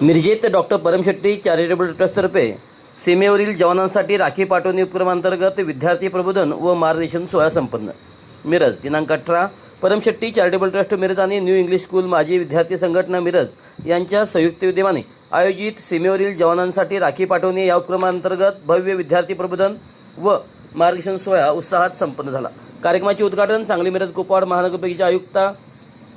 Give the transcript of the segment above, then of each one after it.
मिरजेत doctor Paramshetti charitable ट्रस्टतर्फे सीमेवरील जवानांसाठी राखी पाठवणी उपक्रमांतर्गत विद्यार्थी प्रबोधन व मार्गदर्शन सोहळा संपन्न. मिरज दिनांक 18 परमशेट्टी चॅरिटेबल ट्रस्ट मिरज आणि न्यू इंग्लिश स्कूल माजी विद्यार्थी संघटना मिरज यांच्या संयुक्त विद्यमाने आयोजित सीमेवरील जवानांसाठी राखी पाठवणी या उपक्रमांतर्गत भव्य विद्यार्थी प्रबोधन व मार्गदर्शन सोहळा उत्साहात संपन्न झाला. कार्यक्रमाचे उद्घाटन सांगली मिरज कुपवाड महानगरपालिकेच्या आयुक्ता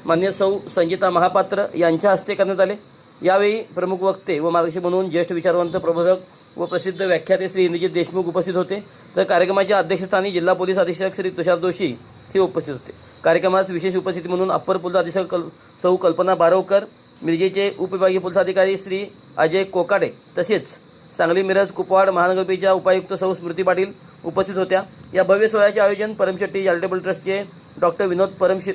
मान्य सौ संजिता महापात्र यांच्या हस्ते करण्यात आले. यावेळी प्रमुख वक्ते व मार्गदर्शक म्हणून ज्येष्ठ विचारवंत प्रबोधक व प्रसिद्ध व्याख्याते श्री इंद्रजित देशमुख उपस्थित होते. तर कार्यक्रमाच्या अध्यक्षस्थानी जिल्हा पोलीस अधीक्षक श्री तुषार जोशी हे उपस्थित होते. कार्यक्रमास विशेष उपस्थिती म्हणून अप्पर पोलीस अधीक्षक सौ कल्पना बारवकर, मिरजेचे उपविभागीय पोलीस अधिकारी श्री अजय कोकाटे तसेच सांगली मिरज कुपवाड महानगरपालिकेच्या उपायुक्त सौ स्मृती पाटील उपस्थित होत्या. या भव्य सोहळ्याचे आयोजन परमशेट्टी चॅरिटेबल ट्रस्टचे डॉक्टर विनोद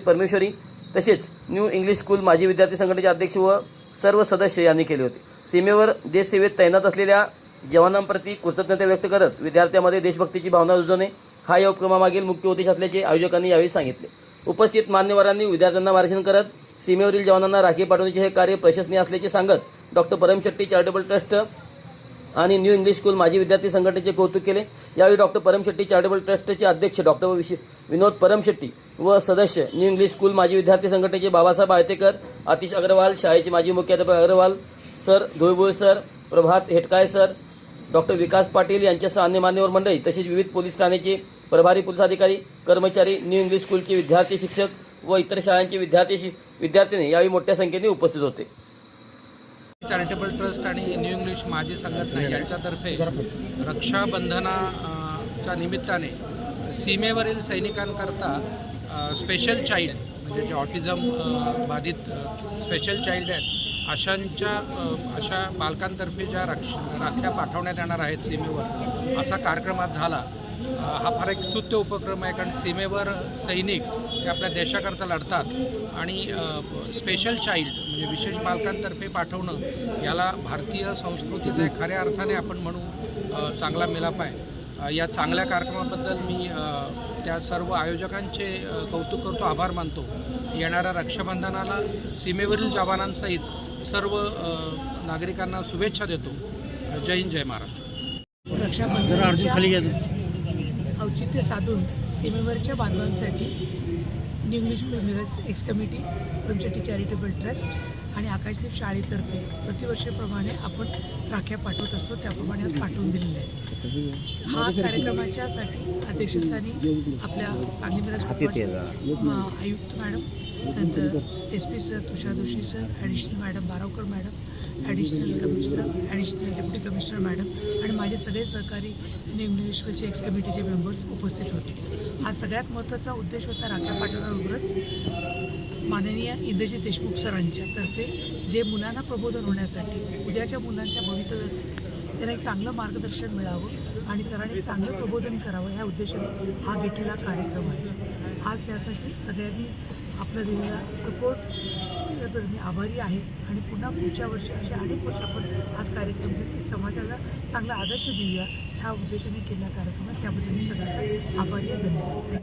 परमेश्वरी तसेच न्यू इंग्लिश स्कूल माजी विद्यार्थी संघटनेचे अध्यक्ष व सर्व सदस्य यांनी केले होते. सीमेवर देशसेवेत तैनात असलेल्या जवानांप्रती कृतज्ञता व्यक्त करत विद्यार्थ्यांमध्ये देशभक्तीची भावना रुजवणे हा या उपक्रमामागील मुख्य उद्देश असल्याचे आयोजकांनी यावेळी सांगितले. उपस्थित मान्यवरांनी विद्यार्थ्यांना मार्गदर्शन करत सीमेवरील जवानांना राखी पाठवण्याचे हे कार्य प्रशंसनीय असल्याचे सांगत डॉक्टर परमशेट्टी चॅरिटेबल ट्रस्ट आणि न्यू इंग्लिश स्कूल माजी विद्यार्थी संघटनेचे कौतुक केले. यावेळी डॉक्टर परमशेट्टी चॅरिटेबल ट्रस्टचे अध्यक्ष डॉक्टर विनोद परमशेट्टी व सदस्य न्यू इंग्लिश स्कूल माजी विद्यार्थी संघटनेचे बाबासाहेब आयतेकर, आतिश अग्रवाल, शाळेचे माजी मुख्याध्यापक अग्रवाल सर, धुळबुळ सर, प्रभात हेटकाय सर, डॉक्टर विकास पाटील यांच्यासह अन्य मान्यवर मंडळी तसेच विविध पोलीस ठाण्याचे प्रभारी पोलीस अधिकारी, कर्मचारी, न्यू इंग्लिश स्कूलचे विद्यार्थी, शिक्षक व इतर शाळांचे विद्यार्थी यावेळी मोठ्या संख्येने उपस्थित होते. चॅरिटेबल ट्रस्ट आणि न्यू इंग्लिश माजी संघटना यांच्यातर्फे रक्षाबंधनाच्या निमित्ताने सीमेवरील सैनिकांकरता स्पेशल चाइल्ड म्हणजे जे ऑटिझम बाधित स्पेशल चाइल्ड आहेत अशा बालकांतर्फे ज्या राख्या पाठवण्यात येणार आहेत सीमेवर असा कार्यक्रमात झाला. हा फार एक स्तुत्य उपक्रम आहे, कारण सीमेवर सैनिक हे आपल्या देशाकरता लढतात आणि स्पेशल चाइल्ड म्हणजे विशेष बालकांतर्फे पाठवणं याला भारतीय संस्कृतीचा खऱ्या अर्थाने आपण म्हणू चांगला मिलाप आहे. या चांगल्या कार्यक्रमाबद्दल मी त्या सर्व आयोजकांचे कौतुक करतो, आभार मानतो. येणाऱ्या रक्षाबंधनाला सीमेवरील जवानांसहित सर्व नागरिकांना शुभेच्छा देतो. जय हिंद, जय महाराष्ट्र. रक्षाबंधनाच्या औचित्य साधून सीमेवरच्या बांधवांसाठी new English school Miraj ex committee, Paramshetti charitable trust आणि आकाशदीप शाळेतर्फे प्रतिवर्षाप्रमाणे आपण राख्या पाठवत असतो, त्याप्रमाणे आज पाठवून दिलेले आहेत. हा कार्यक्रमाच्यासाठी अध्यक्षस्थानी आपल्या सांगली मिरज आयुक्त मॅडम, नंतर SP sir, Tushar Joshi sir, additional madam Baravkar madam, additional commissioner, additional deputy commissioner madam आणि माझे सगळे सहकारी न्यू इंग्लिश स्कूलचे एक्स कमिटीचे मेंबर्स उपस्थित होते. हा सगळ्यात महत्त्वाचा उद्देश होता राख्या पाठवण्याबरोबरच माननीय इंद्रजित देशमुख सरांच्या तर्फे जे मुलांना प्रबोधन होण्यासाठी, उद्याच्या मुलांच्या भवितव्यासाठी त्यांना एक चांगलं मार्गदर्शन मिळावं आणि सरांनी चांगलं प्रबोधन करावं ह्या उद्देशाने हा घेतलेला कार्यक्रम आहे. आज त्यासाठी सगळ्यांनी आपला दिलेला सपोर्ट मी आभारी आहे आणि पुन्हा पुढच्या वर्षी अशा अनेक वर्ष आपण आज कार्यक्रम घेऊन समाजाला चांगला आदर्श देऊया ह्या उद्देशाने केलेला कार्यक्रम आहे. त्याबद्दल मी सगळ्यांचा आभारी आहे. धन्यवाद.